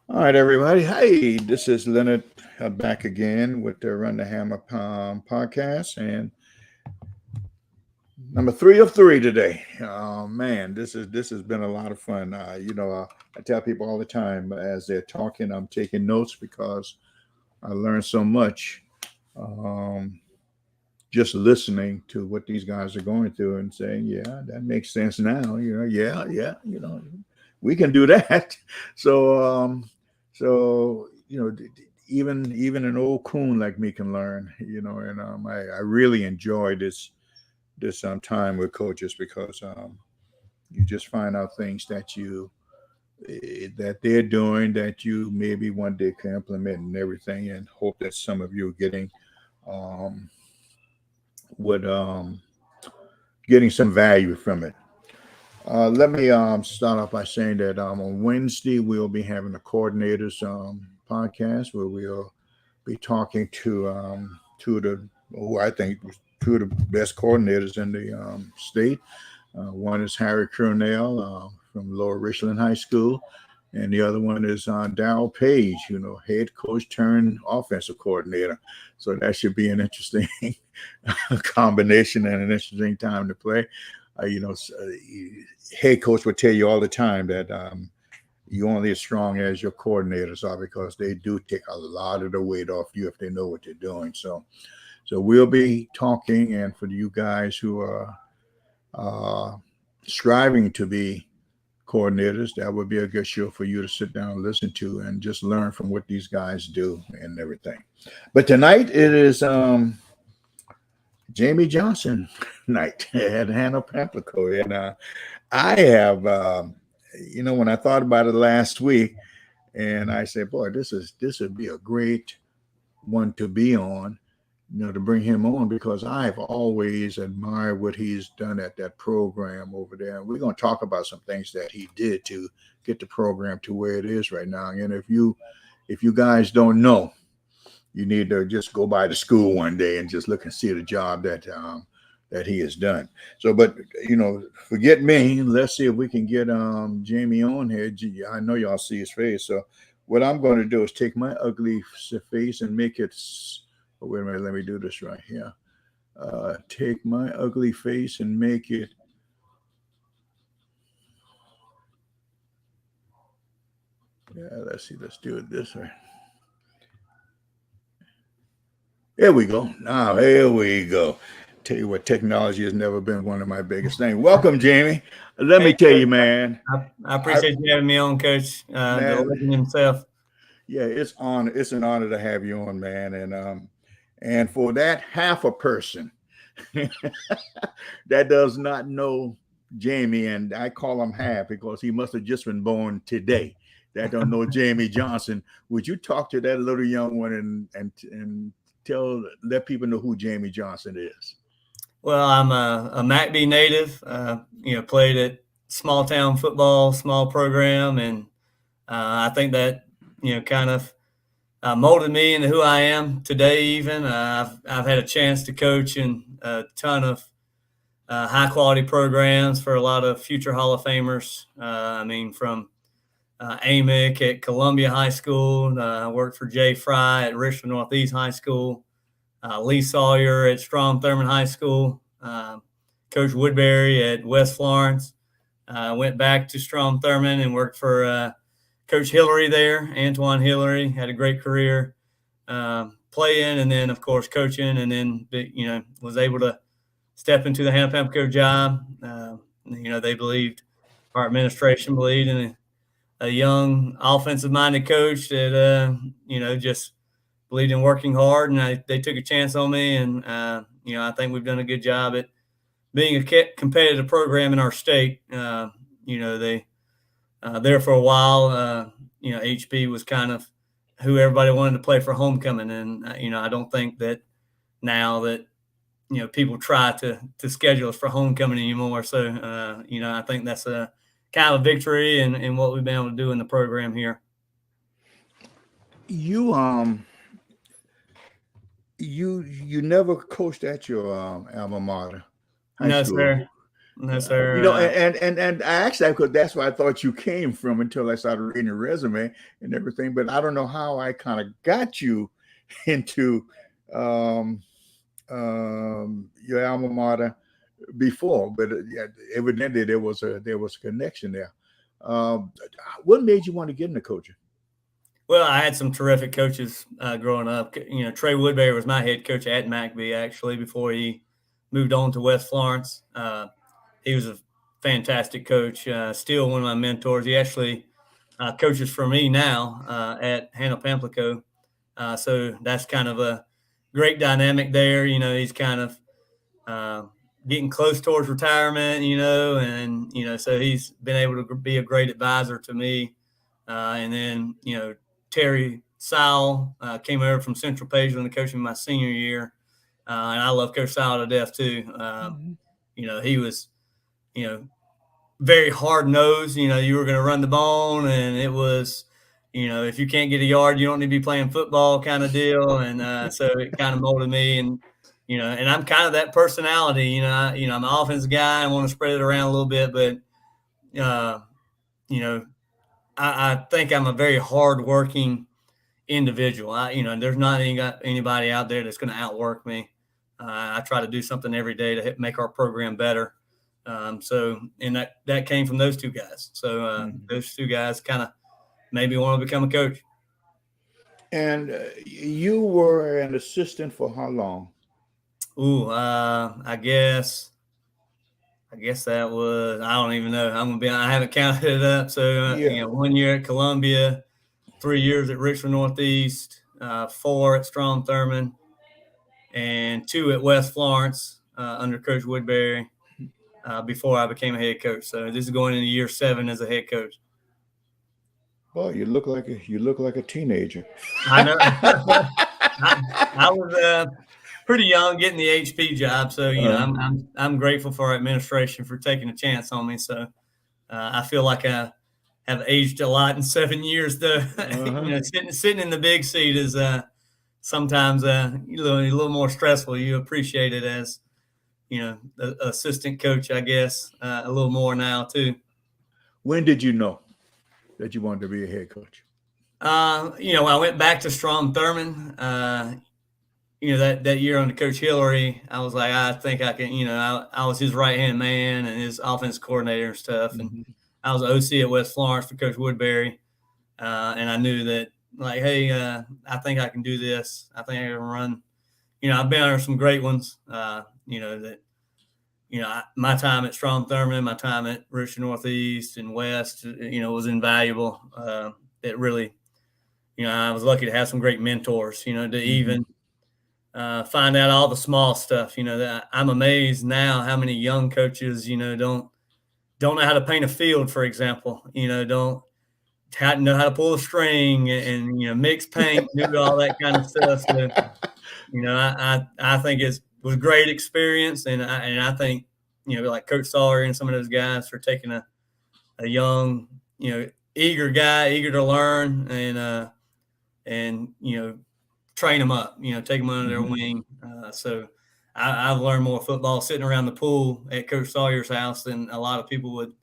All right, everybody. Hey, this is Leonard back again with the Run the Hammer podcast, and number three of three today. Man, this has been a lot of fun. I tell people all the time as they're talking, I'm taking notes because I learned so much um, just listening to what these guys are going through and saying, "Yeah, that makes sense now." Yeah, we can do that. So, even an old coon like me can learn. I really enjoy this time with coaches because you just find out things that they're doing that you maybe one day can implement and everything, and hope that some of you are um, would getting some value from it. Let me start off by saying that on Wednesday we'll be having a coordinators podcast where we'll be talking to two of the who I think was two of the best coordinators in the state. One is Harry Cornell from Lower Richland High School, and the other one is Darrell Page, head coach turned offensive coordinator. So that should be an interesting combination and an interesting time to play. Head coach would tell you all the time that you're only as strong as your coordinators are because they do take a lot of the weight off you if they know what they're doing. So we'll be talking, and for you guys who are uh, striving to be coordinators, that would be a good show for you to sit down and listen to and just learn from what these guys do and everything. But tonight it is Jamie Johnson night at Hannah Pamplico, and I have, when I thought about it last week, and I said, boy, this would be a great one to be on, to bring him on because I've always admired what he's done at that program over there. And we're going to talk about some things that he did to get the program to where it is right now. And if you guys don't know, you need to just go by the school one day and just look and see the job that he has done. So, but forget me. Let's see if we can get Jamie on here. I know y'all see his face. So, what I'm going to do is take my ugly face and make it. Oh, wait a minute. Let me do this right here. Take my ugly face and make it. Yeah, let's see. Let's do it this way. There we go. Now, here we go. Tell you what, technology has never been one of my biggest things. Welcome, Jamie. Let me Hey, tell Coach, you, man. I I appreciate you having me on, Coach. The man, legend himself. yeah, it's an honor to have you on, man. And for that half a person that does not know Jamie, and I call him half because he must have just been born today. That don't know Jamie Johnson. Would you talk to that little young one and let people know who Jamie Johnson is? Well, I'm a MacB native. Played at small town football, small program, and I think that kind of molded me into who I am today. Even I've had a chance to coach in a ton of high quality programs for a lot of future Hall of Famers. From Amick at Columbia High School. I worked for Jay Fry at Richland Northeast High School. Lee Sawyer at Strom Thurmond High School. Coach Woodbury at West Florence. Went back to Strom Thurmond and worked for Coach Hillary there, Antoine Hillary. Had a great career playing and then, of course, coaching, and then, was able to step into the Hannah Pamplico job. They believed, our administration believed in a young offensive-minded coach that, just believed in working hard, and they took a chance on me. And, I think we've done a good job at being a competitive program in our state. They there for a while, HB was kind of who everybody wanted to play for homecoming. And, I don't think that now that, people try to schedule us for homecoming anymore. So, I think that's a kind of a victory in what we've been able to do in the program here. You you never coached at your alma mater, high No, school. sir. No, You sir. know, and I actually, because that's where I thought you came from until I started reading your resume and everything. But I don't know how I kind of got you into um, your alma mater before, but yeah, evidently there was a connection there. Um, what made you want to get into coaching? Well, I had some terrific coaches growing up. You know, Trey Woodbury was my head coach at McBee actually before he moved on to West Florence. He was a fantastic coach, still one of my mentors. He actually coaches for me now at Pamplico. So that's kind of a great dynamic there. You know, he's kind of uh, getting close towards retirement, so he's been able to be a great advisor to me. And then, Terry Sowell came over from Central Pageland to coach me my senior year. And I love Coach Sowell to death too. Mhm. He was, you know, very hard nosed. You were going to run the ball, and it was, if you can't get a yard, you don't need to be playing football kind of deal. And so it kind of molded me, and I'm kind of that personality. I'm an offensive guy. I want to spread it around a little bit, but uh, you know, I think I'm a very hardworking individual. There's not anybody out there that's going to outwork me. I try to do something every day to make our program better. And that came from those two guys. So Mhm. those two guys kind of made me want to become a coach. And you were an assistant for how long? Ooh, I guess that was, I don't even know. I haven't counted it up. So, Yeah. 1 year at Columbia, 3 years at Richland Northeast, 4 at Strom Thurmond, and 2 at West Florence under Coach Woodbury before I became a head coach. So this is going into year 7 as a head coach. Well, you look like a teenager. I know. I was pretty young getting the HP job, so I'm grateful for our administration for taking a chance on me. So I feel like I have aged a lot in 7 years, though. Uh-huh. Sitting in the big seat is sometimes a little more stressful. You appreciate it as the assistant coach, I guess, a little more now too. When did you know that you wanted to be a head coach? When I went back to Strom Thurmond, that year under Coach Hillary, I was like, I think I can, I was his right hand man and his offense coordinator and stuff. And Mhm. I was OC at West Florence for Coach Woodbury. And I knew that, like, hey, I think I can do this. I think I can run. I've been under some great ones, my time at Strom Thurmond, my time at Richland Northeast and West, was invaluable. It really, I was lucky to have some great mentors, to Mhm. even find out all the small stuff. That I'm amazed now how many young coaches, don't know how to paint a field, for example. Don't know how to pull a string and mix paint, do all that kind of stuff. So I think it was a great experience, and I think like Coach Sawyer and some of those guys for taking a young eager guy, eager to learn, and train them up, take them under their Mhm. wing. So I've learned more football sitting around the pool at Coach Sawyer's house than a lot of people would,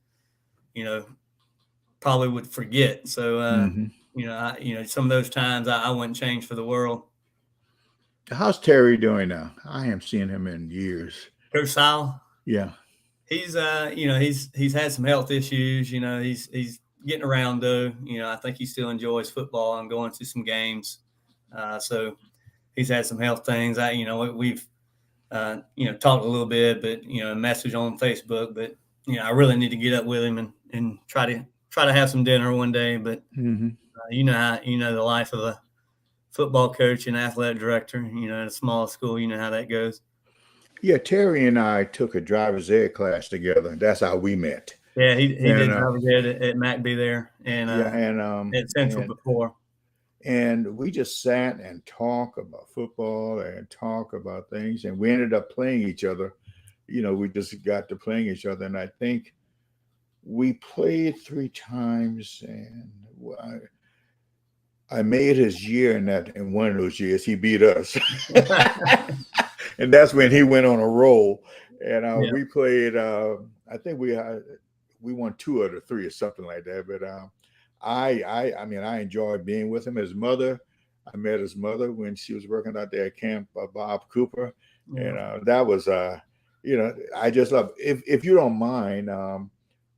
probably would forget. So, Mhm. some of those times I wouldn't change for the world. How's Terry doing now? I haven't seen him in years. Coach Sile, Yeah. he's he's had some health issues. He's getting around though. I think he still enjoys football and going to some games. So he's had some health things. We've talked a little bit, but a message on Facebook. But I really need to get up with him and try to have some dinner one day. But Mhm. the life of a football coach and athletic director. At a small school, you know how that goes. Yeah, Terry and I took a driver's ed class together. That's how we met. Yeah, he And did driver's ed at McBee there and yeah, and at Central before. and we just sat and talked about football and talk about things, and we ended up playing each other. We just got to playing each other, and I think we played 3 times, and I made his year in one of those years. He beat us, and that's when he went on a roll. and Yeah. we played. I think we won 2 out of 3 or something like that. But I mean, I enjoyed being with him. His mother, I met his mother when she was working out there at Camp Bob Cooper, and that was I just love. If you don't mind,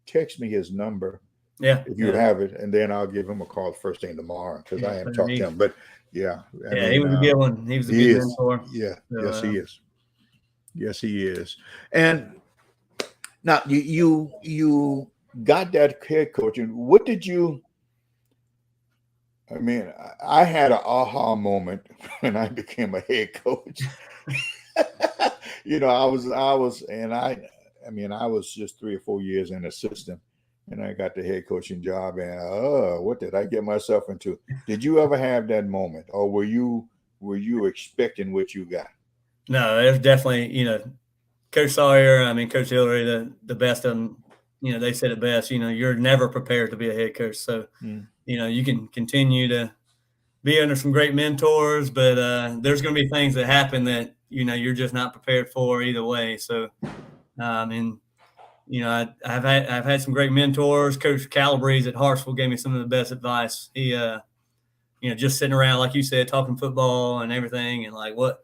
text me his number. Yeah. If you have it, and then I'll give him a call first thing tomorrow because I haven't talked to him. But yeah, I mean, he was a good one. He was a good mentor. Yeah, so, yes, he is. Yes, he is. And now you got that head coaching. What did you? I mean, I had an aha moment when I became a head coach. I was, and I mean, I was just 3 or 4 years an assistant, and I got the head coaching job. And what did I get myself into? Did you ever have that moment, or were you expecting what you got? No, there's definitely, Coach Sawyer, I mean, Coach Hillary, the best of them, they said it best, you're never prepared to be a head coach. So, you can continue to be under some great mentors, but there's going to be things that happen that, you're just not prepared for either way. So, and, I've had some great mentors. Coach Calabrese at Hartsville gave me some of the best advice. He, just sitting around, like you said, talking football and everything, and like what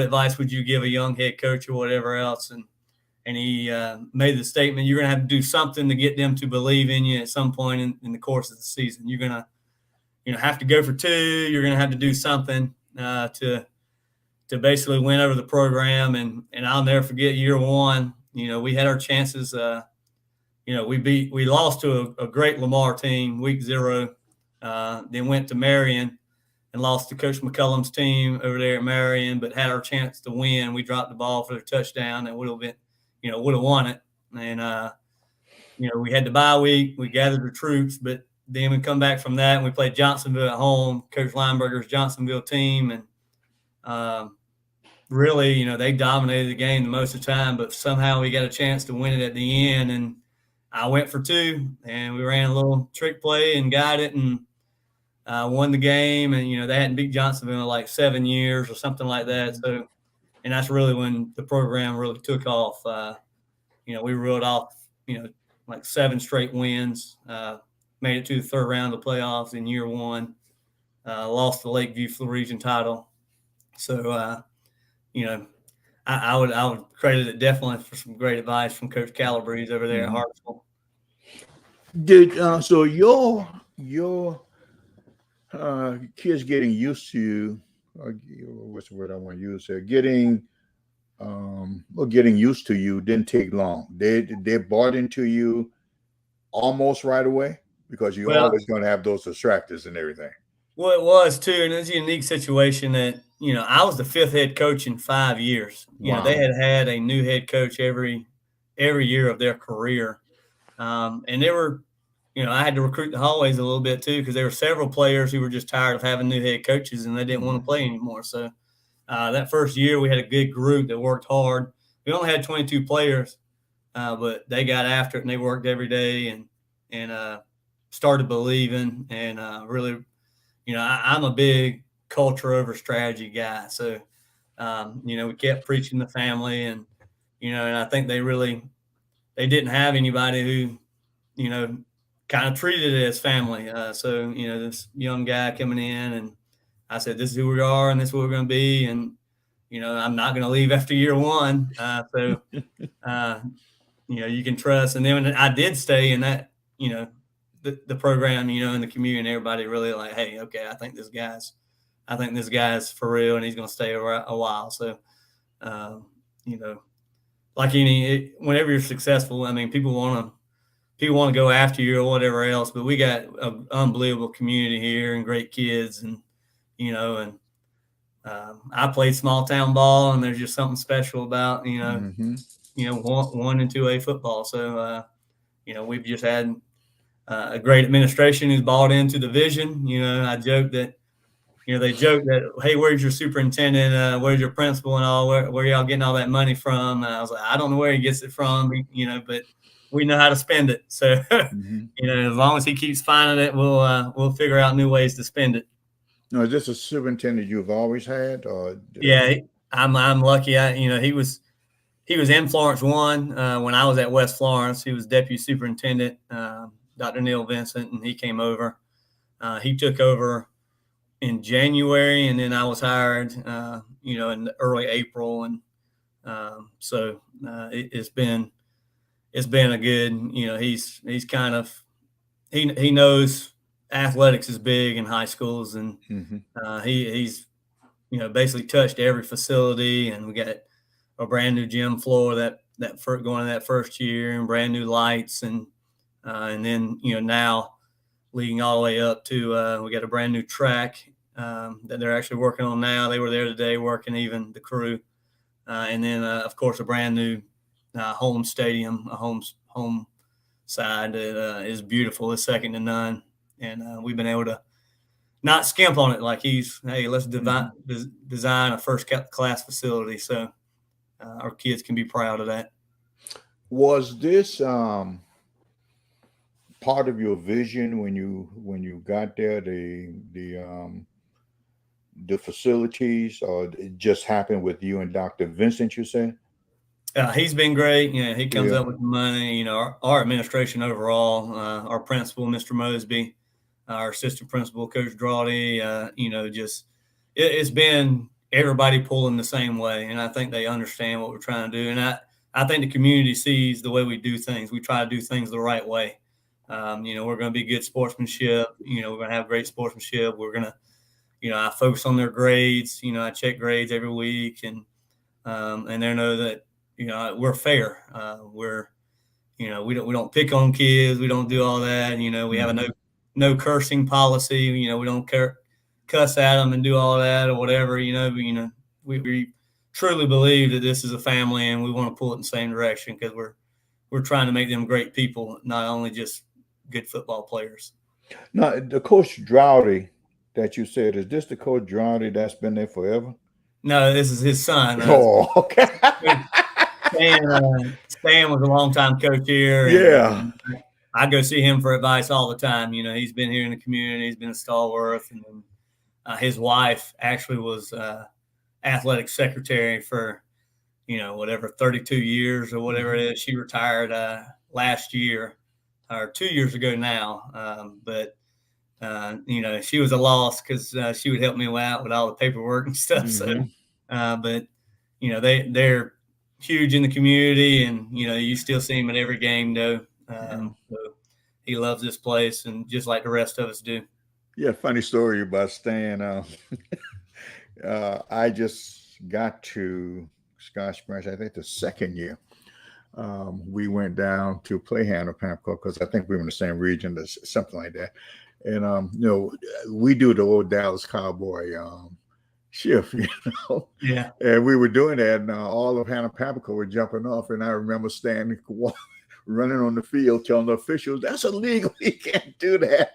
advice would you give a young head coach or whatever else? And he made the statement, you're going to have to do something to get them to believe in you at some point in the course of the season. You're going to, have to go for 2. You're going to have to do something to basically win over the program. And I'll never forget year 1. We had our chances. We lost to a great Lamar team week 0. Then went to Marion and lost to Coach McCullum's team over there at Marion, but had our chance to win. We dropped the ball for the touchdown and would have won it. And, we had the bye week. We gathered the troops, but then we come back from that and we played Johnsonville at home, Coach Lineberger's Johnsonville team. And really, they dominated the game the most of the time, but somehow we got a chance to win it at the end. And I went for 2, and we ran a little trick play and got it and won the game. And, they hadn't beat Johnsonville in like 7 years or something like that. So, and that's really when the program really took off. We reeled off, like 7 straight wins, made it to the 3rd round of the playoffs in year 1, lost the Lakeview Region title. So, I would credit it definitely for some great advice from Coach Calabrese over there at Hartsville. So your kids getting used to, what's the word I want to use here? Getting used to you didn't take long. They bought into you almost right away because you're always going to have those distractors and everything. Well, it was too, and it's a unique situation that I was the 5th head coach in 5 years. Wow. They had a new head coach every year of their career, and they were. I had to recruit the hallways a little bit too because there were several players who were just tired of having new head coaches and they didn't want to play anymore. So that first year we had a good group that worked hard. We only had 22 players, but they got after it and they worked every day and started believing and really, I'm a big culture over strategy guy. So, we kept preaching the family and I think they didn't have anybody who, kind of treated it as family. So, this young guy coming in and I said, this is who we are and this is what we're going to be. And, I'm not going to leave after year 1. So, you can trust. And then when I did stay in that, the program, in the community and everybody really like, hey, okay, I think this guy's for real and he's going to stay a while. So, like whenever you're successful, I mean, people want to go after you or whatever else, but we got an unbelievable community here and great kids and, I played small town ball and there's just something special about, 1 and 2A football. So, we've just had a great administration who's bought into the vision. I joke that, they joke that, hey, where's your superintendent? Where's your principal and all? Where y'all getting all that money from? And I was like, I don't know where he gets it from, but we know how to spend it. So, as long as he keeps finding it, we'll figure out new ways to spend it. No, is this a superintendent you've always had? Or yeah, I'm lucky. He was he was in Florence 1 when I was at West Florence. He was deputy superintendent, Dr. Neil Vincent, and he came over. He took over in January, and then I was hired, in early April, and it's been a good. He's kind of he knows athletics is big in high schools, and he's basically touched every facility, and we got a brand new gym floor going in that first year, and brand new lights, and then now leading all the way up to we got a brand new track that they're actually working on now. They were there today working, even the crew, and then of course a brand new home stadium, a home side that is beautiful. It's second to none, and we've been able to not skimp on it. Like let's design a first class facility so our kids can be proud of that. Was this part of your vision when you got there, the facilities, or it just happened with you and Dr. Vincent, you said? He's been great. He comes up with the money. Our administration overall, our principal, Mr. Mosby, our assistant principal, Coach Drawdy, it's been everybody pulling the same way. And I think they understand what we're trying to do. And I think the community sees the way we do things. We try to do things the right way. We're going to be good sportsmanship. We're going to have great sportsmanship. We're going to, I focus on their grades. I check grades every week, and they know that, we're fair. We don't pick on kids. We don't do all that. We have a no cursing policy. We don't cuss at them and do all that or whatever. We truly believe that this is a family, and we want to pull it in the same direction because we're trying to make them great people, not only just good football players. Now, the Coach Drawdy that you said, is this the Coach Drawdy that's been there forever? No, this is his son. Oh, okay. Stan was a longtime coach here. Yeah. I go see him for advice all the time. He's been here in the community. He's been a stalwart. And his wife actually was athletic secretary for, 32 years or whatever it is. She retired last year or 2 years ago now. But she was a loss because she would help me out with all the paperwork and stuff. So, but they're huge in the community, and you still see him at every game though. So he loves this place, and just like the rest of us do. Yeah, funny story about Stan. I just got to Scotch Branch, I think the second year. We went down to play Hannah Pamplico because I think we were in the same region, something like that. And we do the old Dallas Cowboy shift, Yeah. And we were doing that, and all of Hannah Pamplico were jumping off, and I remember standing running on the field telling the officials, "That's illegal. He can't do that."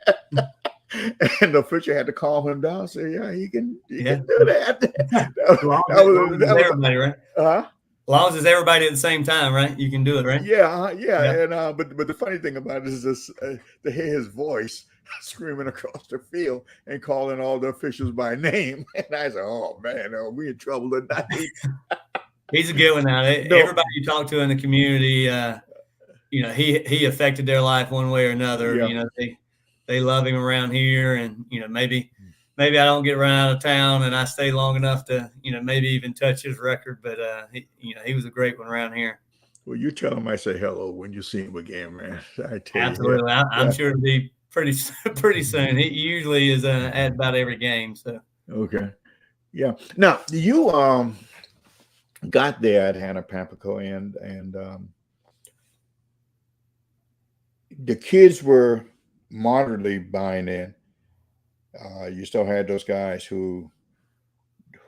And the official had to calm him down, say, "Yeah, he can do that." That was everybody, right? Huh? As long as it's everybody at the same time, right? You can do it, right? Yeah. And but the funny thing about it is this, to hear his voice screaming across the field and calling all the officials by name. And I said, "Oh man, are we in trouble tonight?" He's a good one now. Everybody you talk to in the community, he affected their life one way or another. Yeah. They love him around here, and maybe I don't get run out of town and I stay long enough to maybe even touch his record, but he was a great one around here. Well, you tell him I say hello when you see him again, man. I tell Absolutely. you. I'm sure it'll be pretty soon. He usually is at about every game. So okay, yeah. Now you got there at Hannah Pamplico, and the kids were moderately buying in. You still had those guys who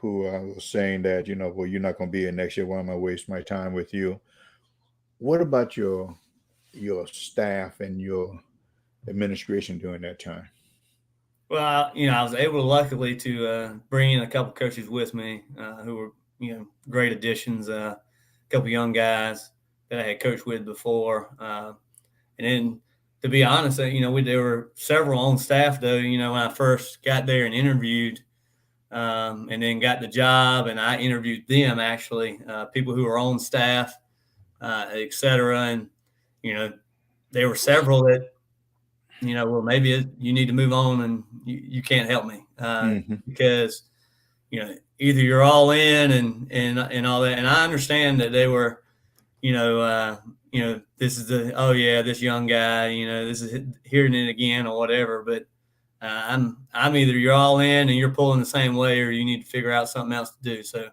was saying that well, you're not going to be here next year. Why am I waste my time with you? What about your staff and your administration during that time? Well, I was able, luckily, to bring in a couple coaches with me who were, great additions. A couple young guys that I had coached with before, and then, to be honest, there were several on staff though. When I first got there and interviewed, and then got the job, and I interviewed them actually, people who were on staff, et cetera. And, there were several that, well, maybe you need to move on and you can't help me, because, either you're all in and all that. And I understand that they were, this is this young guy, this is hearing it again or whatever. But I'm either you're all in and you're pulling the same way, or you need to figure out something else to do. So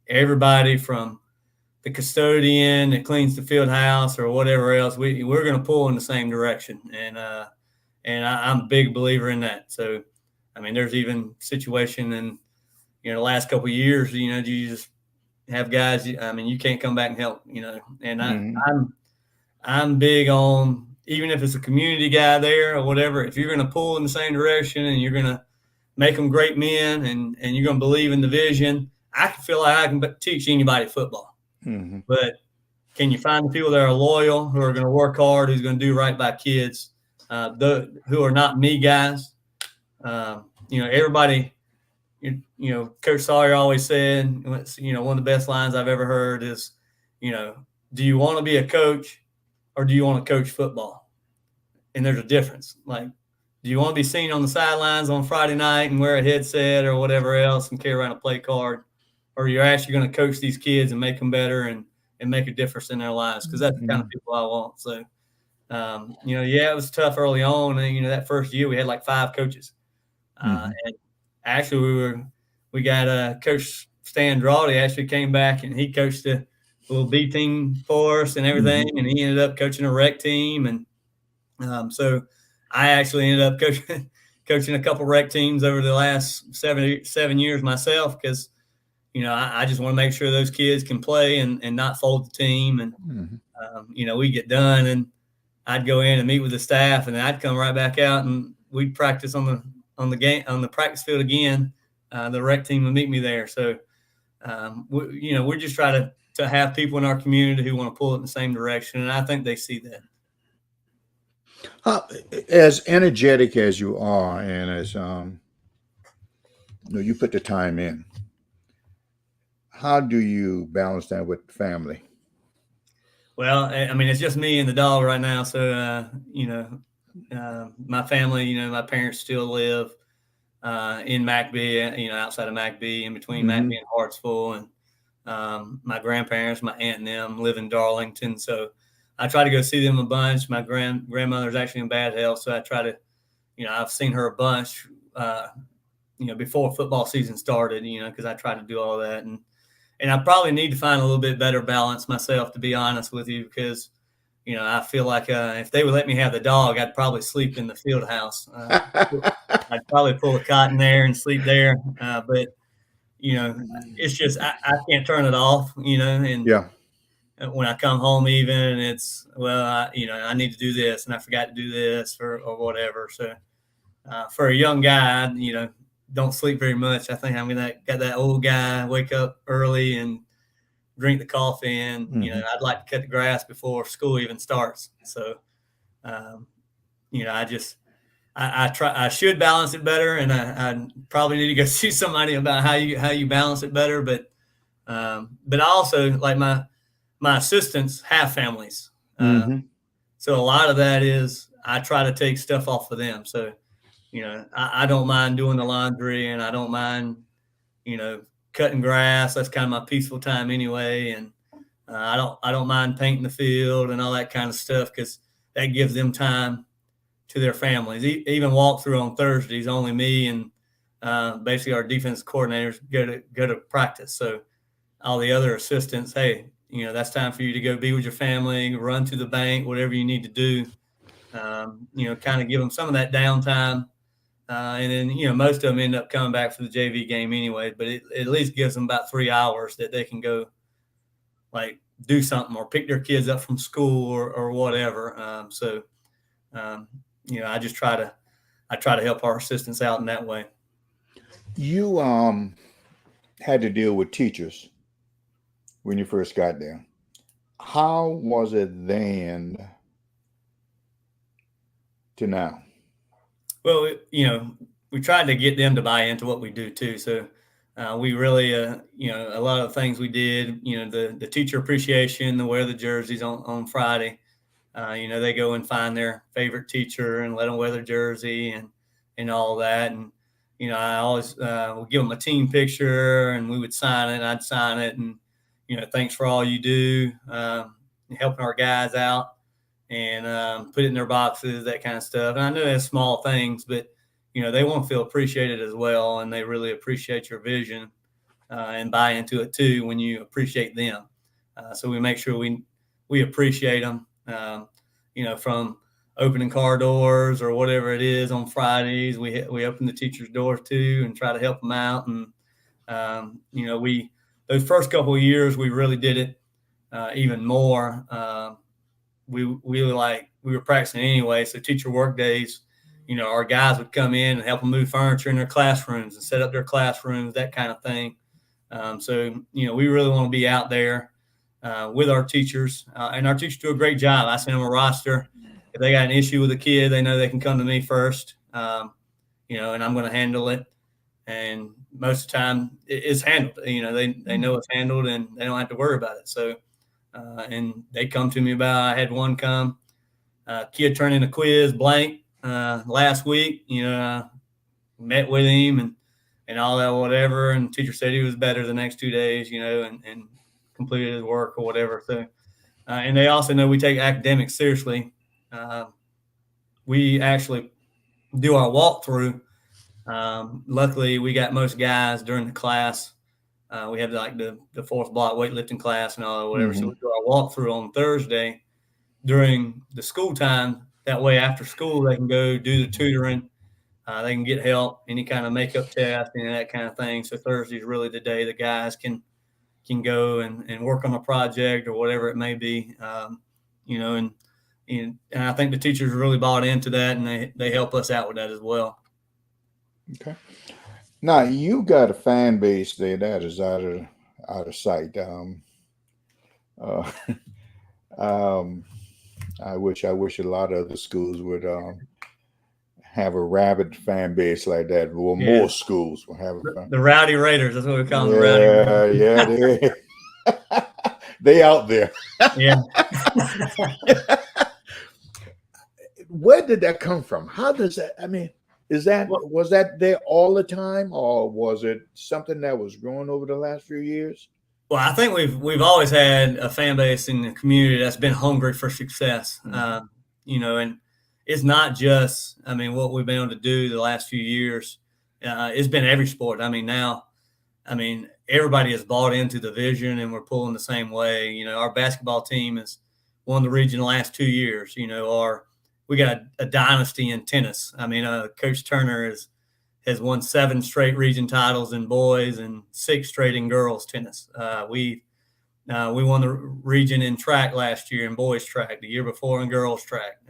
everybody from the custodian that cleans the field house or whatever else, we're going to pull in the same direction. And I'm a big believer in that. So, I mean, there's even situation in, the last couple of years, you just have guys, I mean, you can't come back and help, and I'm big on, even if it's a community guy there or whatever, if you're going to pull in the same direction and you're going to make them great men and you're going to believe in the vision, I feel like I can teach anybody football. But can you find the people that are loyal, who are going to work hard, who's going to do right by kids, who are not me guys? Everybody, Coach Sawyer always said, one of the best lines I've ever heard is, do you want to be a coach or do you want to coach football? And there's a difference. Like, do you want to be seen on the sidelines on Friday night and wear a headset or whatever else and carry around a play card? Or you're actually going to coach these kids and make them better and make a difference in their lives? Because that's the kind of people I want. So, it was tough early on. And, that first year we had like 5 coaches. And actually we got Coach Stan Drawdy actually came back and he coached a little B team for us and everything. And he ended up coaching a rec team. And so I actually ended up coaching a couple rec teams over the last 7 years myself, because I just want to make sure those kids can play and not fold the team. And, we get done and I'd go in and meet with the staff, and then I'd come right back out and we'd practice on the practice field again. The rec team would meet me there. So, we just try to have people in our community who want to pull it in the same direction. And I think they see that. As energetic as you are, and as, you put the time in, how do you balance that with family? Well, I mean, it's just me and the dog right now. So, my family, my parents still live in McBee, outside of McBee, in between McBee and Hartsville. And my grandparents, my aunt and them, live in Darlington. So I try to go see them a bunch. My grandmother's actually in bad health. So I try to, I've seen her a bunch, before football season started, because I try to do all that. And I probably need to find a little bit better balance myself, to be honest with you, because, I feel like if they would let me have the dog, I'd probably sleep in the field house. I'd probably pull a cot in there and sleep there. But, it's just I can't turn it off, and when I come home even, it's, well, I need to do this and I forgot to do this or whatever. So for a young guy, don't sleep very much. I think I'm got that old guy, wake up early and drink the coffee, and I'd like to cut the grass before school even starts. So, I should balance it better, and I probably need to go see somebody about how you balance it better. But I also, like, my assistants have families, so a lot of that is I try to take stuff off of them. So, I don't mind doing the laundry, and I don't mind, cutting grass. That's kind of my peaceful time anyway. And I don't mind painting the field and all that kind of stuff, because that gives them time to their families. Even walk through on Thursdays, only me and basically our defense coordinators go to practice. So all the other assistants, hey, that's time for you to go be with your family, run to the bank, whatever you need to do. Kind of give them some of that downtime. And then, most of them end up coming back for the JV game anyway, but it at least gives them about 3 hours that they can go, like, do something or pick their kids up from school or whatever. I just try to help our assistants out in that way. You had to deal with teachers when you first got there. How was it then to now? Well, we tried to get them to buy into what we do too. So we really, you know, a lot of the things we did, you know, the teacher appreciation, the wear the jerseys on Friday. You know, they go and find their favorite teacher and let them wear their jersey and all that. And, you know, I always would give them a team picture and we would sign it. I'd sign it. And, you know, thanks for all you do, helping our guys out and put it in their boxes, that kind of stuff. And I know that's small things, but, you know, they want to feel appreciated as well. And they really appreciate your vision and buy into it too when you appreciate them. So we make sure we appreciate them. You know, from opening car doors or whatever it is on Fridays, we open the teachers' doors too and try to help them out. And you know, those first couple of years we really did it even more. We were practicing anyway, so teacher work days. You know, our guys would come in and help them move furniture in their classrooms and set up their classrooms, that kind of thing. So you know, we really want to be out there with our teachers, and our teachers do a great job. I send them a roster. If they got an issue with a kid, they know they can come to me first, you know, and I'm going to handle it. And most of the time it's handled, you know, they know it's handled and they don't have to worry about it. So, and they come to me I had one come, kid turned in a quiz blank last week, you know, met with him and all that, whatever. And the teacher said he was better the next 2 days, you know, and completed his work or whatever. So, and they also know we take academics seriously. We actually do our walkthrough. Luckily, we got most guys during the class. We have like the fourth block weightlifting class and all that, whatever. Mm-hmm. So we do our walkthrough on Thursday during the school time. That way, after school, they can go do the tutoring. They can get help, any kind of makeup test and that kind of thing. So Thursday is really the day the guys can go and work on a project or whatever it may be, you know, and I think the teachers really bought into that and they help us out with that as well. Okay. Now you got a fan base there that is out of sight. I wish a lot of other schools would have a rabid fan base like that. Or yeah. More schools will have the Rowdy Raiders. That's what we call them. The Rowdy Raiders. Yeah, they out there. Yeah. Where did that come from? How does that? I mean, was that there all the time, or was it something that was growing over the last few years? Well, I think we've always had a fan base in the community that's been hungry for success. Mm-hmm. You know, and it's not just, I mean, what we've been able to do the last few years. It's been every sport. I mean, now, I mean, everybody has bought into the vision and we're pulling the same way. You know, our basketball team has won the region the last 2 years. You know, we got a dynasty in tennis. I mean, Coach Turner has won 7 straight region titles in boys and 6 straight in girls tennis. We won the region in track last year in boys track, the year before in girls track.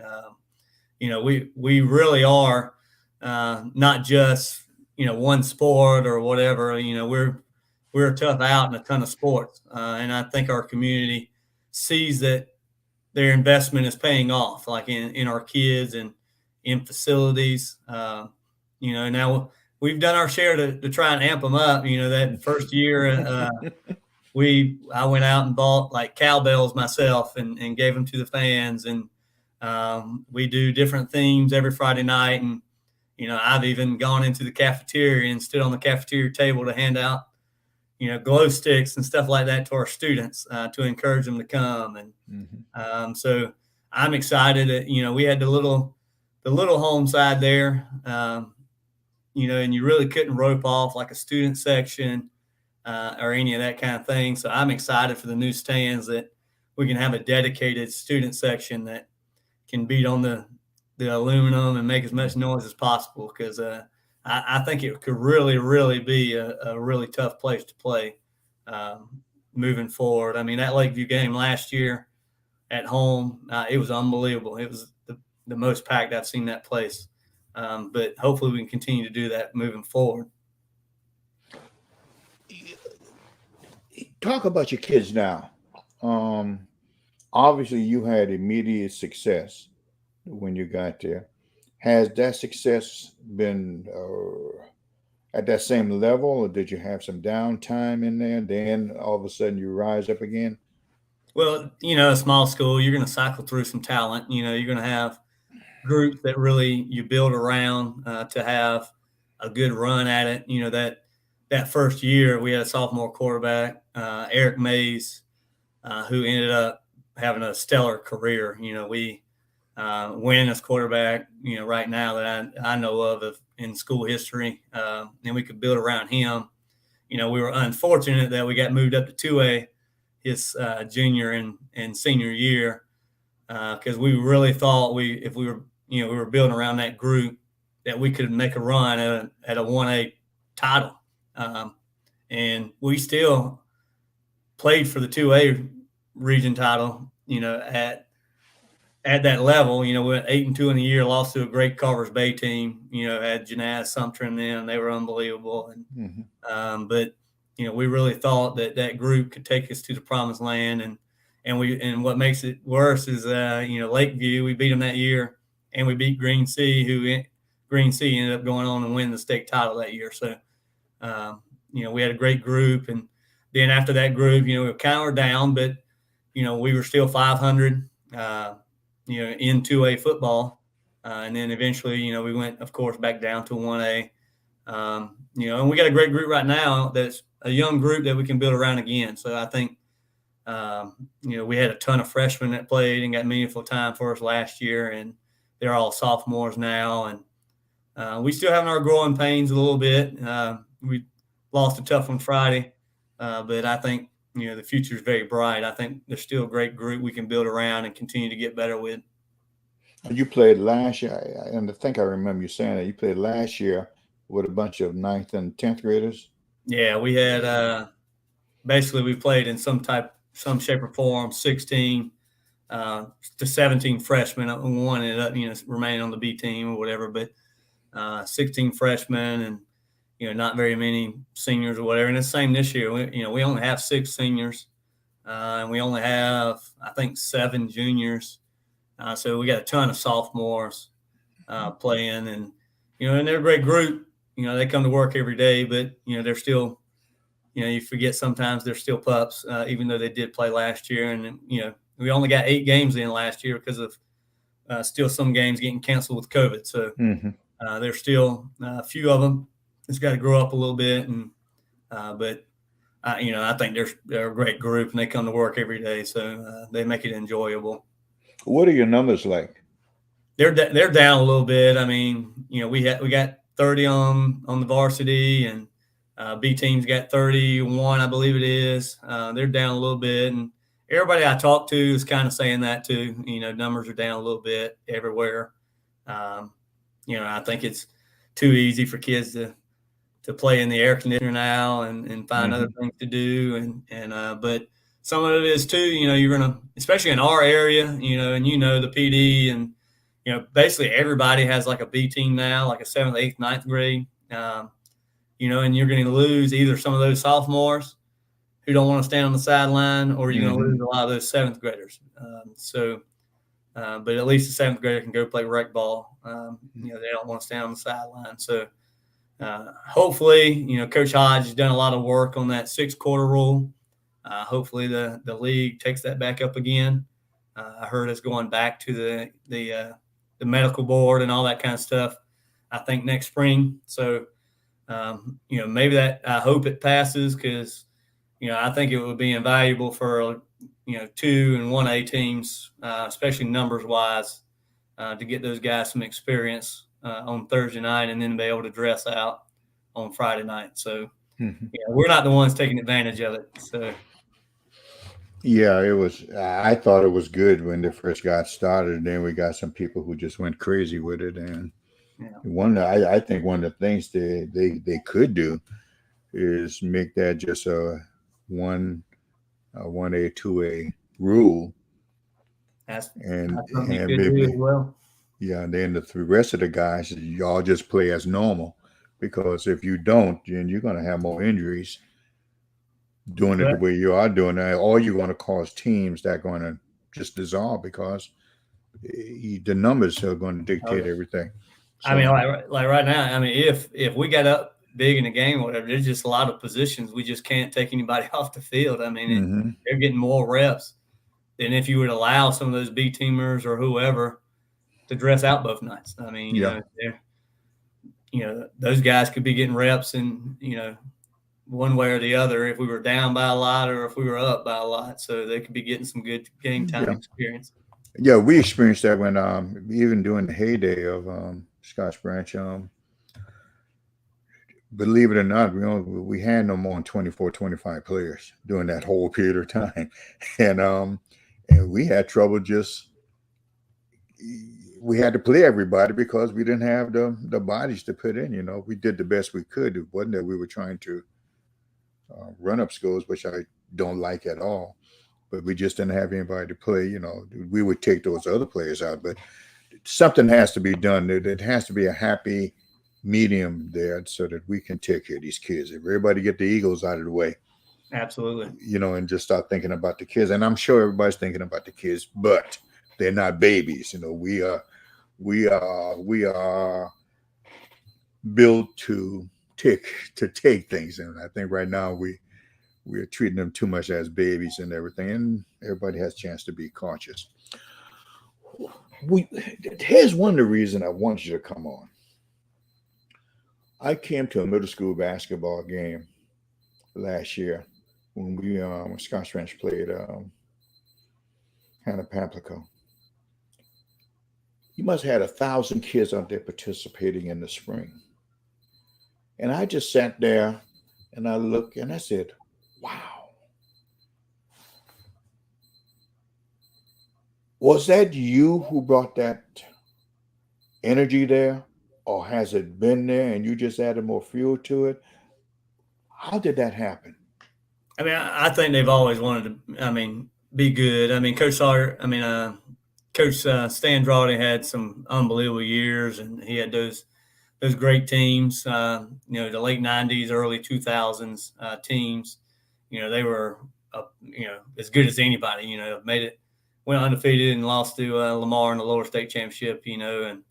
You know, we really are not just, you know, one sport or whatever. You know, we're a tough out in a ton of sports, and I think our community sees that their investment is paying off, like in our kids and in facilities. You know, now we've done our share to try and amp them up. You know, that first year, I went out and bought like cowbells myself and gave them to the fans, and we do different themes every Friday night. And, you know, I've even gone into the cafeteria and stood on the cafeteria table to hand out, you know, glow sticks and stuff like that to our students to encourage them to come. And mm-hmm. So I'm excited that, you know, we had the little home side there, you know, and you really couldn't rope off like a student section or any of that kind of thing. So I'm excited for the new stands that we can have a dedicated student section that can beat on the aluminum and make as much noise as possible, because I think it could really, really be a really tough place to play moving forward. I mean, that Lakeview game last year at home, it was unbelievable. It was the most packed I've seen that place. But hopefully we can continue to do that moving forward. Talk about your kids now. Obviously, you had immediate success when you got there. Has that success been at that same level, or did you have some downtime in there? Then all of a sudden you rise up again? Well, a small school, you're going to cycle through some talent. You're going to have groups that really you build around to have a good run at it. That first year we had a sophomore quarterback, Eric Mays, who ended up having a stellar career. We winning as quarterback, right now that I know of in school history, and we could build around him. We were unfortunate that we got moved up to 2A his junior and senior year because we really thought if we were building around that group that we could make a run at a 1A title, and we still played for the 2A region title. At that level, we went 8-2 in the year, lost to a great Carvers Bay team. Had Janaz Sumter in them; they were unbelievable. And but we really thought that group could take us to the promised land. And what makes it worse is Lakeview. We beat them that year, and we beat Green Sea, Green Sea ended up going on and winning the state title that year. So we had a great group, and then after that group, we kind of were down, but we were still 500. In 2A football. And then eventually, we went, of course, back down to 1A. And we got a great group right now that's a young group that we can build around again. So I think, we had a ton of freshmen that played and got meaningful time for us last year, and they're all sophomores now. And we still having our growing pains a little bit. We lost a tough one Friday, but I think, the future is very bright. I think there's still a great group we can build around and continue to get better with. You played last year, and I think I remember you saying that you played last year with a bunch of 9th and 10th graders. Yeah, we had basically we played in some shape or form, 16 to 17 freshmen. One ended up, remaining on the B team or whatever, but 16 freshmen and not very many seniors or whatever. And it's the same this year. We only have 6 seniors, and we only have, I think, 7 juniors. So we got a ton of sophomores playing, and and they're a great group. They come to work every day, but they're still, you forget sometimes they're still pups, even though they did play last year. And we only got 8 games in last year because of still some games getting canceled with COVID. So there's still a few of them. It's got to grow up a little bit, and but I think they're a great group, and they come to work every day, so they make it enjoyable. What are your numbers like? They're down a little bit. I mean, we got 30 on the varsity, and B team's got 31, I believe it is. They're down a little bit, and everybody I talk to is kind of saying that too. Numbers are down a little bit everywhere. I think it's too easy for kids to play in the air conditioner now and find other things to do. But some of it is too, you're going to, especially in our area, and the PD and, basically everybody has like a B team now, like a 7th, 8th, 9th grade, and you're going to lose either some of those sophomores who don't want to stand on the sideline, or you're going to lose a lot of those 7th graders. But at least the 7th grader can go play rec ball. They don't want to stand on the sideline. So, hopefully, Coach Hodge has done a lot of work on that 6-quarter rule. Hopefully the league takes that back up again. I heard it's going back to the medical board and all that kind of stuff, I think next spring. So, maybe that, I hope it passes, because, I think it would be invaluable for, 2 and 1A teams, especially numbers wise, to get those guys some experience on Thursday night, and then be able to dress out on Friday night. So we're not the ones taking advantage of it. So yeah, it was. I thought it was good when they first got started, and then we got some people who just went crazy with it. And I think one of the things they could do is make that just a 1A, 2A rule. That's and maybe maybe as well. Yeah, and then the rest of the guys, y'all just play as normal, because if you don't, then you're going to have more injuries doing it the way you are doing it, or you're going to cause teams that are going to just dissolve, because the numbers are going to dictate everything. I mean, So, like right now, I mean, if we got up big in the game or whatever, there's just a lot of positions we just can't take anybody off the field. I mean, mhm. they're getting more reps than if you would allow some of those B teamers or whoever to dress out both nights. I mean, Yeah, those guys could be getting reps in, one way or the other if we were down by a lot or if we were up by a lot. So they could be getting some good game time yeah, experience. yeah. We experienced that when even during the heyday of Scotch Branch. Believe it or not, we had no more than 24, 25 players during that whole period of time, and and we had trouble just. We had to play everybody because we didn't have the bodies to put in. We did the best we could. It wasn't that we were trying to run up scores, which I don't like at all. But we just didn't have anybody to play. We would take those other players out, but something has to be done. It has to be a happy medium there so that we can take care of these kids. If everybody get the egos out of the way, Absolutely. and just start thinking about the kids. And I'm sure everybody's thinking about the kids, but they're not babies. We are built to take things. And I think right now we're treating them too much as babies and everything. And everybody has a chance to be conscious. Here's one of the reasons I wanted you to come on. I came to a middle school basketball game last year when Scotch Ranch played Hannah Pamplico. You must have had 1,000 kids out there participating in the spring. And I just sat there and I looked and I said, wow. Was that you who brought that energy there? Or has it been there and you just added more fuel to it? How did that happen? I mean, I think they've always wanted to, be good. Coach Stan Drawdy had some unbelievable years, and he had those great teams. The late '90s, early 2000s teams. They were as good as anybody. Went undefeated and lost to Lamar in the lower state championship. And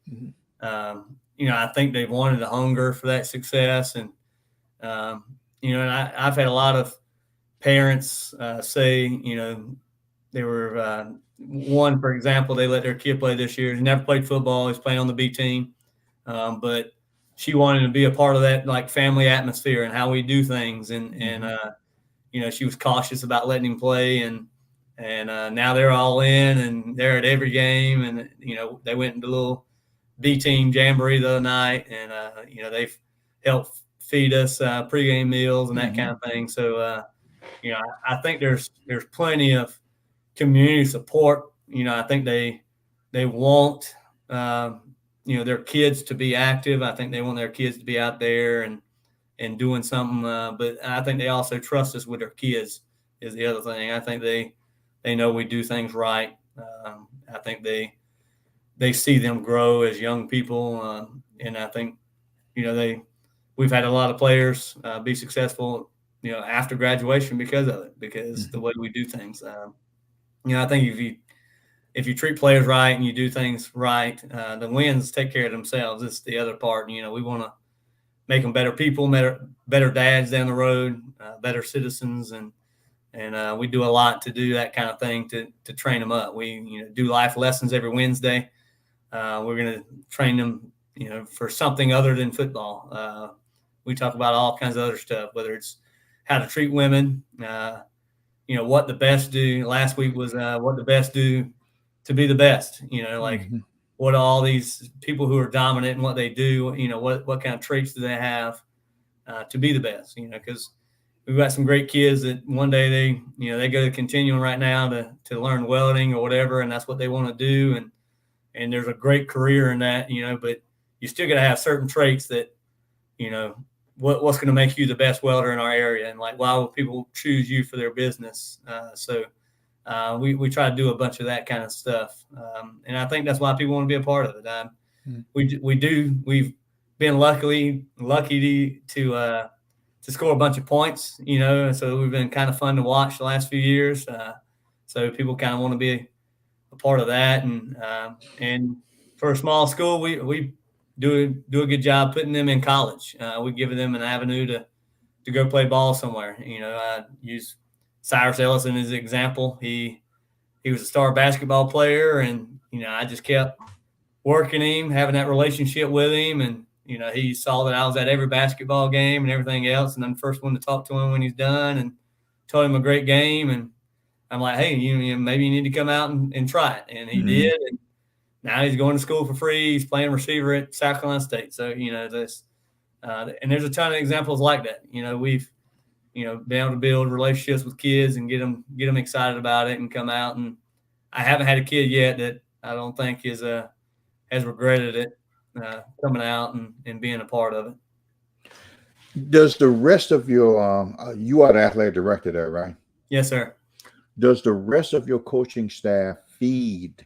I think they've wanted the hunger for that success, and and I've had a lot of parents say, they were one, for example, they let their kid play this year. He never played football. He's playing on the B team. But she wanted to be a part of that like family atmosphere and how we do things. And she was cautious about letting him play. And now they're all in and they're at every game. And, they went into a little B team jamboree the other night. And, they've helped feed us pregame meals and that kind of thing. So, I think there's plenty of community support. I think they want their kids to be active. I think they want their kids to be out there and doing something. But I think they also trust us with their kids is the other thing. I think they know we do things right. I think they see them grow as young people, and I think we've had a lot of players be successful after graduation because of it, because the way we do things. I think if you treat players right and you do things right, the wins take care of themselves. It's the other part. We want to make them better people, better dads down the road, better citizens, and we do a lot to do that kind of thing to train them up. We do life lessons every Wednesday. We're going to train them for something other than football. We talk about all kinds of other stuff, whether it's how to treat women, what the best do. Last week was what the best do to be the best, what all these people who are dominant and what they do, what kind of traits do they have to be the best, because we've got some great kids that one day they go to continuum right now to learn welding or whatever, and that's what they want to do. And there's a great career in that, but you still got to have certain traits that, what's going to make you the best welder in our area, and like why will people choose you for their business? So we try to do a bunch of that kind of stuff, and I think that's why people want to be a part of it. We've been lucky to score a bunch of points, so we've been kind of fun to watch the last few years. So people kind of want to be a part of that, and for a small school, we do a good job putting them in college. We give them an avenue to go play ball somewhere. I use Cyrus Ellison as an example. He was a star basketball player, and I just kept working him, having that relationship with him, and he saw that I was at every basketball game and everything else, and I'm the first one to talk to him when he's done and told him a great game. And I'm like, hey, maybe you need to come out and try it, and he did. And now he's going to school for free. He's playing receiver at South Carolina State. So this, and there's a ton of examples like that. We've been able to build relationships with kids and get them excited about it and come out. And I haven't had a kid yet that I don't think has regretted it coming out and being a part of it. Does the rest of your you are the athletic director there, right? Yes, sir. Does the rest of your coaching staff feed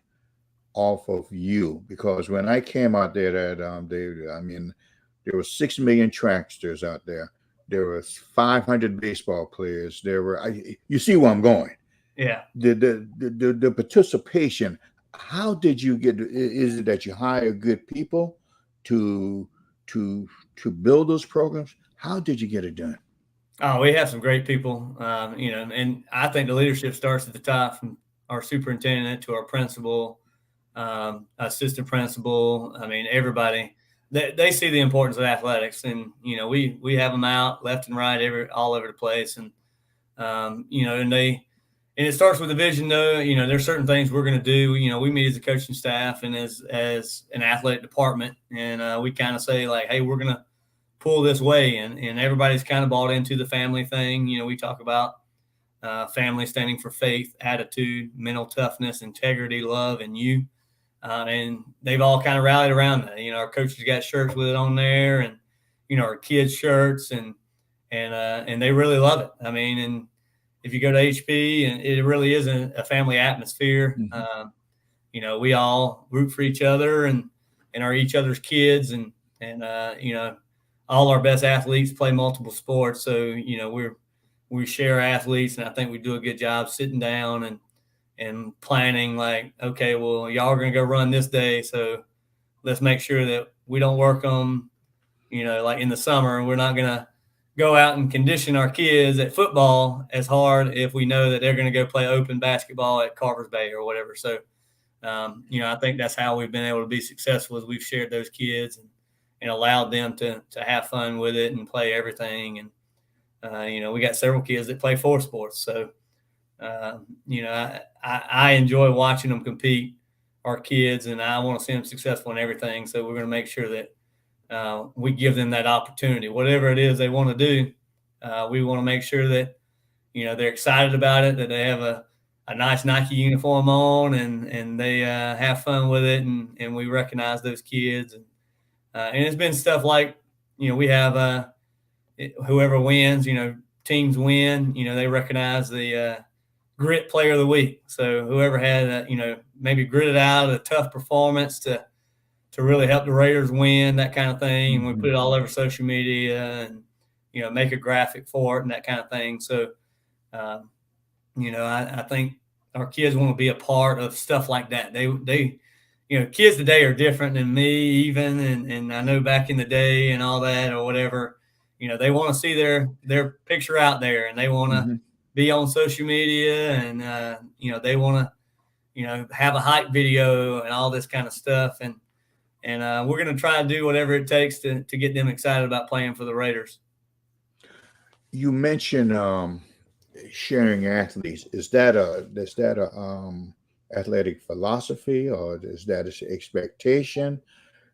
off of you? Because when I came out there, there were 6 million tracksters out there. There was 500 baseball players. You see where I'm going? Yeah. The participation. How did you get? Is it that you hire good people to build those programs? How did you get it done? Oh, we have some great people, and I think the leadership starts at the top, from our superintendent to our principal, assistant principal. I mean, everybody. They see the importance of athletics, and we have them out left and right, all over the place, and and it starts with a vision, though. There's certain things we're going to do. We meet as a coaching staff and as an athletic department, and we kind of say, like, hey, we're going to pull this way, and everybody's kind of bought into the family thing. We talk about family standing for faith, attitude, mental toughness, integrity, love, and you. And they've all kind of rallied around that. Our coaches got shirts with it on there, and our kids' shirts, and they really love it. I mean, and if you go to HP, and it really is a family atmosphere. Mm-hmm. We all root for each other and are each other's kids, and all our best athletes play multiple sports. So we share athletes, and I think we do a good job sitting down and planning, like, okay, well, y'all are going to go run this day, so let's make sure that we don't work them, like in the summer. We're not going to go out and condition our kids at football as hard if we know that they're going to go play open basketball at Carver's Bay or whatever. So, I think that's how we've been able to be successful, is we've shared those kids and allowed them to have fun with it and play everything. And, we got several kids that play 4 sports. So, I enjoy watching them compete, our kids, and I want to see them successful in everything. So we're going to make sure that we give them that opportunity, whatever it is they want to do. We want to make sure that, they're excited about it, that they have a nice Nike uniform on, and they have fun with it. And we recognize those kids. And it's been stuff like, we have whoever wins, teams win, they recognize the grit player of the week. So whoever had, maybe gritted out a tough performance to really help the Raiders win, that kind of thing. And we put it all over social media and, make a graphic for it and that kind of thing. So, I think our kids want to be a part of stuff like that. They kids today are different than me even. And I know back in the day and all that or whatever, they want to see their picture out there, and they want to be on social media, and, they want to, have a hype video and all this kind of stuff. And we're going to try to do whatever it takes to get them excited about playing for the Raiders. You mentioned sharing athletes. Is that a athletic philosophy, or is that an expectation?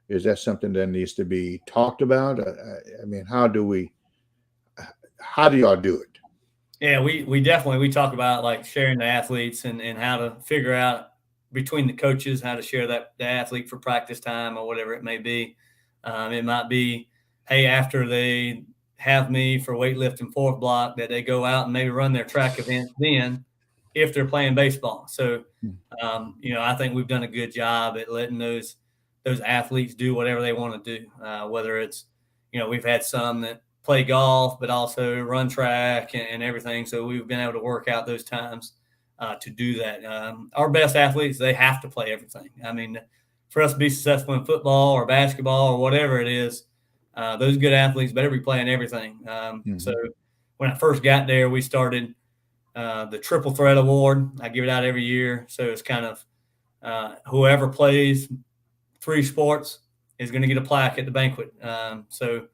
Is that something that needs to be talked about? I mean, how do y'all do it? Yeah, we definitely talk about, like, sharing the athletes and how to figure out between the coaches how to share the athlete for practice time or whatever it may be. It might be, hey, after they have me for weightlifting 4th block, that they go out and maybe run their track events then, if they're playing baseball. So, I think we've done a good job at letting those athletes do whatever they want to do, whether it's, we've had some that play golf, but also run track and everything. So we've been able to work out those times to do that. Our best athletes, they have to play everything. I mean, for us to be successful in football or basketball or whatever it is, those good athletes better be playing everything. So when I first got there, we started the Triple Threat Award. I give it out every year. So it's kind of whoever plays 3 sports is going to get a plaque at the banquet. So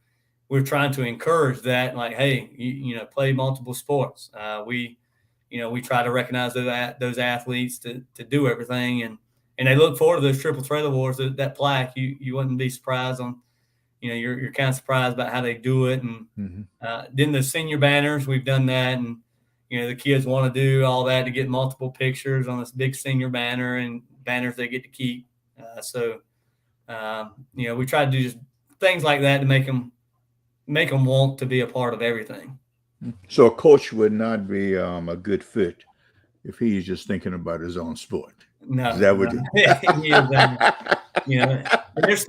we're trying to encourage that, like, hey, you play multiple sports. We try to recognize those athletes to do everything, and they look forward to those Triple Threat Awards. That plaque, you wouldn't be surprised on. You're kind of surprised about how they do it, and then the senior banners, we've done that, and the kids want to do all that to get multiple pictures on this big senior banner and banners they get to keep. So we try to do just things like that to make them want to be a part of everything. So a coach would not be a good fit if he's just thinking about his own sport. No, is that what there's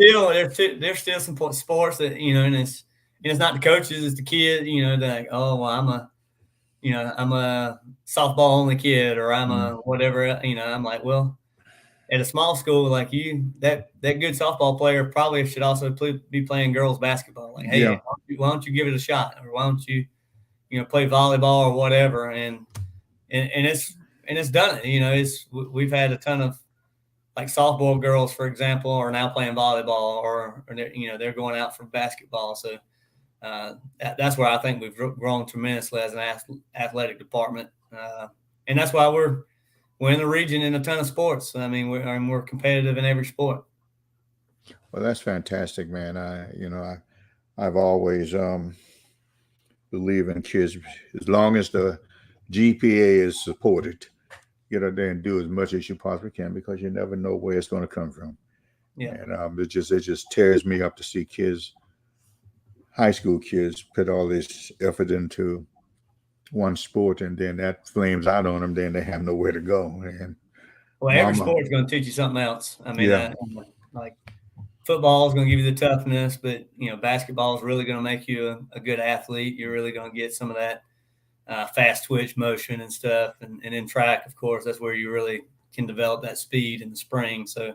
still some sports that and it's not the coaches, it's the kid. They're like, oh well, I'm a softball only kid, or I'm a whatever. I'm like, well, at a small school like you, that good softball player probably should also be playing girls basketball. Like, hey, why don't you give it a shot, or why don't you play volleyball or whatever, and it's done it. We've had a ton of, like, softball girls, for example, are now playing volleyball, or they're going out for basketball. So that's where I think we've grown tremendously as an athletic department, and that's why we're in the region in a ton of sports. I mean, we're competitive in every sport. Well, that's fantastic, man. I've always believe in kids. As long as the GPA is supported, get out there and do as much as you possibly can, because you never know where it's going to come from. Yeah. And it just tears me up to see kids, high school kids, put all this effort into one sport, and then that flames out on them. Then they have nowhere to go. And every sport is going to teach you something else. I mean, like football is going to give you the toughness, but basketball is really going to make you a good athlete. You're really going to get some of that fast twitch motion and stuff, and in track, of course, that's where you really can develop that speed and the spring. So,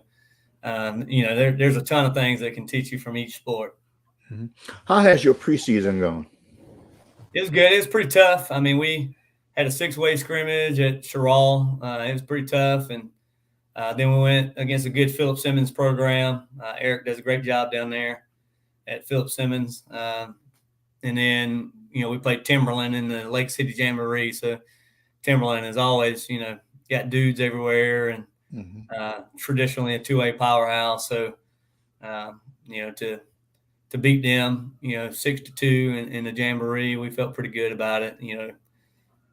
there's a ton of things that can teach you from each sport. How has your preseason gone? It was good. It was pretty tough. I mean, we had a 6-way scrimmage at Sherrall. It was pretty tough, and then we went against a good Philip Simmons program. Eric does a great job down there at Philip Simmons. And then, we played Timberland in the Lake City Jamboree. So Timberland is always, got dudes everywhere, and traditionally a 2-way powerhouse. So, to beat them, 6-2 in the Jamboree, we felt pretty good about it.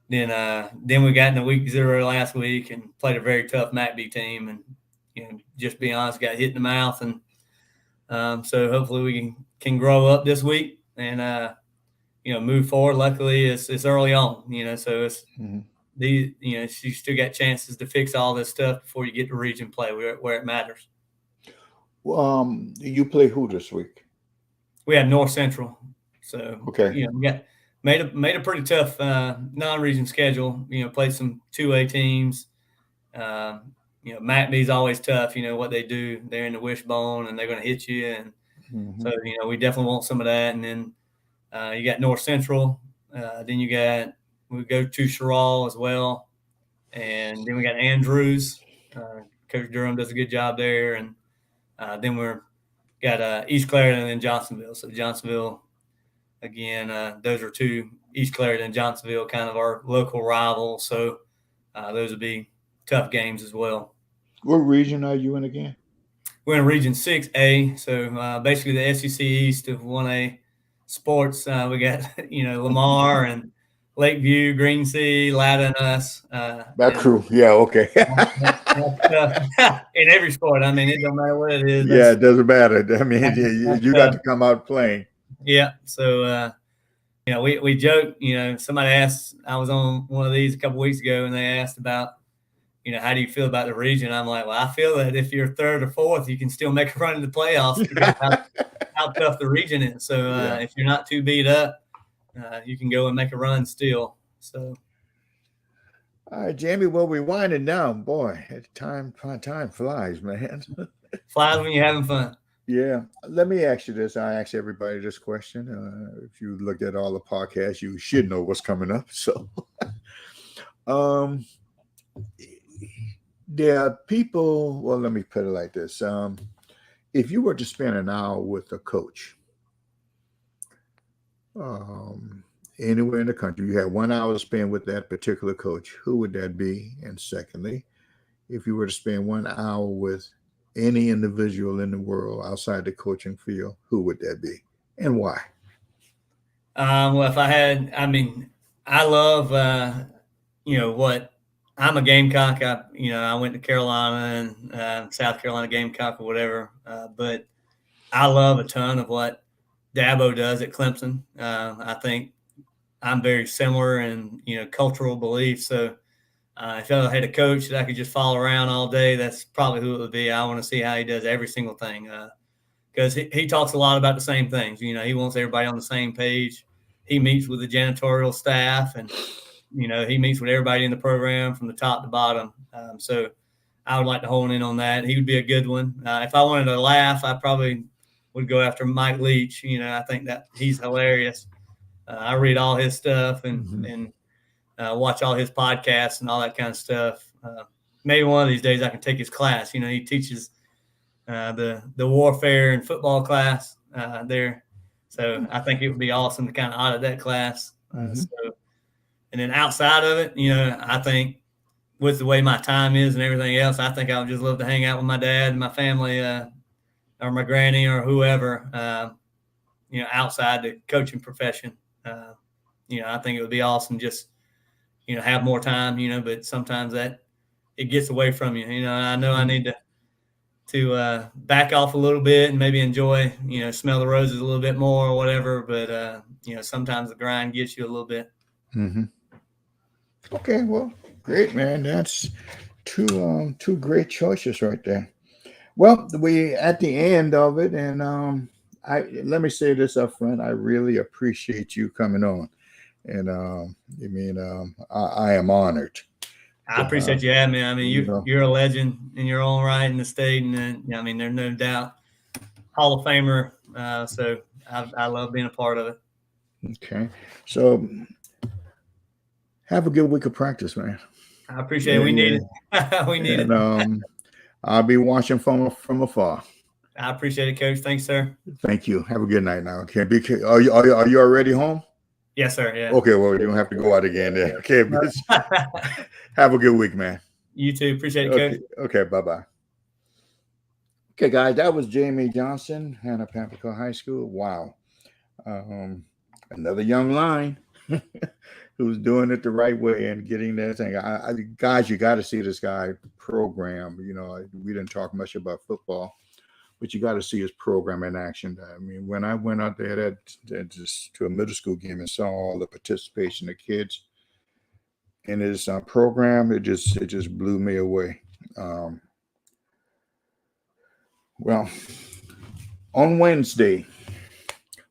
Then we got into week 0 last week and played a very tough MACB team, and just be honest, got hit in the mouth, and so hopefully we can grow up this week and move forward. Luckily, it's early on, so it's you still got chances to fix all this stuff before you get to region play where it matters. You play who this week? We had North Central, so okay. We got made a pretty tough non-region schedule. Played some 2A teams. MACB is always tough. What they do, they're in the wishbone and they're going to hit you, and so we definitely want some of that. And then you got North Central. Then we go to Sherrall as well, and then we got Andrews. Coach Durham does a good job there, and then we're got East Clarendon and Johnsonville. So Johnsonville, again, those are 2, East Clarendon and Johnsonville, kind of our local rivals. So those would be tough games as well. What region are you in again? We're in Region 6A. So basically the SEC East of 1A sports. We got, Lamar and Lakeview, Green Sea, Loudoun, and us. That crew. Yeah, okay. In every sport. I mean, it don't matter what it is. Yeah, it doesn't matter. I mean, you got to come out playing. Yeah. So, we joke, somebody asked, I was on one of these a couple weeks ago, and they asked about, how do you feel about the region? I'm like, well, I feel that if you're 3rd or 4th, you can still make a run in the playoffs because how tough the region is. So if you're not too beat up, you can go and make a run still. So. All right, Jamie. Well, we're winding down. Boy, time flies, man. Flies when you're having fun. Yeah. Let me ask you this. I ask everybody this question. If you looked at all the podcasts, you should know what's coming up. So, um, there are people. Well, let me put it like this. If you were to spend an hour with a coach, anywhere in the country, you had 1 hour to spend with that particular coach, who would that be? And secondly, if you were to spend 1 hour with any individual in the world outside the coaching field, who would that be and why? Well, if I had, I mean, I love, what I'm a Gamecock. I went to Carolina and South Carolina Gamecock or whatever. But I love a ton of what Dabo does at Clemson. I think I'm very similar in, cultural beliefs. So if I had a coach that I could just follow around all day, that's probably who it would be. I want to see how he does every single thing. Because he talks a lot about the same things. He wants everybody on the same page. He meets with the janitorial staff, and he meets with everybody in the program from the top to bottom. So I would like to hone in on that. He would be a good one. If I wanted to laugh, I probably would go after Mike Leach. I think that he's hilarious. I read all his stuff and watch all his podcasts and all that kind of stuff. Maybe one of these days I can take his class. He teaches the warfare and football class there. So I think it would be awesome to kind of audit that class. And then outside of it, I think with the way my time is and everything else, I think I would just love to hang out with my dad and my family or my granny or whoever, outside the coaching profession. I think it would be awesome just, have more time, but sometimes that it gets away from you. I know I need to back off a little bit and maybe enjoy, smell the roses a little bit more or whatever. But, sometimes the grind gets you a little bit. Mm-hmm. Okay, well, great, man. That's two great choices right there. Well, we at the end of it, and let me say this up front. I really appreciate you coming on, and I am honored. I appreciate you having me. I mean, know. you're a legend in your own right in the state, and there's no doubt Hall of Famer. So I love being a part of it. Okay, so have a good week of practice, man. I appreciate it. We need it. We need it. I'll be watching from afar. I appreciate it, Coach. Thanks, sir. Thank you. Have a good night now. Okay. Are you already home? Yes, sir. Yeah. Okay. Well, you don't have to go out again there. Okay. Have a good week, man. You too. Appreciate it, Coach. Okay. Bye-bye. Okay, guys. That was Jamie Johnson, Pamplico High School. Wow. Another young line who's doing it the right way and getting that thing. Guys, you got to see this guy program. We didn't talk much about football, but you got to see his program in action. I mean, when I went out there just to a middle school game and saw all the participation of kids in his program, it just blew me away. Well, on Wednesday,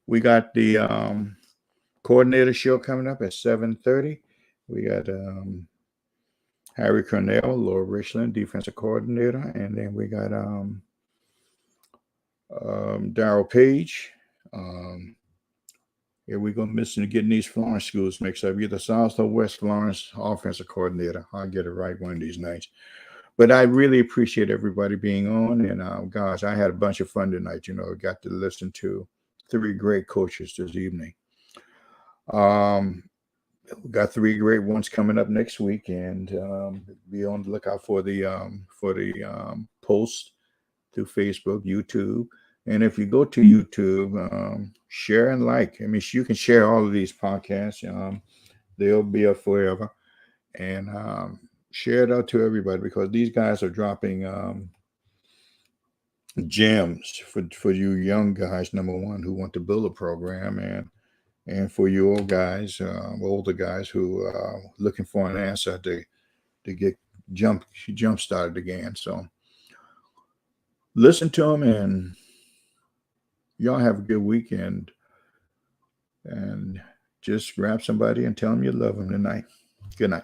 we got the coordinator show coming up at 7:30. We got Harry Cornell, Laura Richland, defensive coordinator, and then we got Darryl Page. Here we go missing getting these Florence schools mixed up. Either South or West Florence offensive coordinator. I'll get it right one of these nights. But I really appreciate everybody being on. And gosh, I had a bunch of fun tonight. Got to listen to 3 great coaches this evening. We got 3 great ones coming up next week, and be on the lookout for the post through Facebook, YouTube. And if you go to YouTube, share and like. I mean, you can share all of these podcasts. They'll be up forever. And share it out to everybody, because these guys are dropping gems for you young guys, number one, who want to build a program, and for you old guys, older guys who are looking for an answer to get jump started again. So listen to them, and y'all have a good weekend, and just grab somebody and tell them you love them tonight. Good night.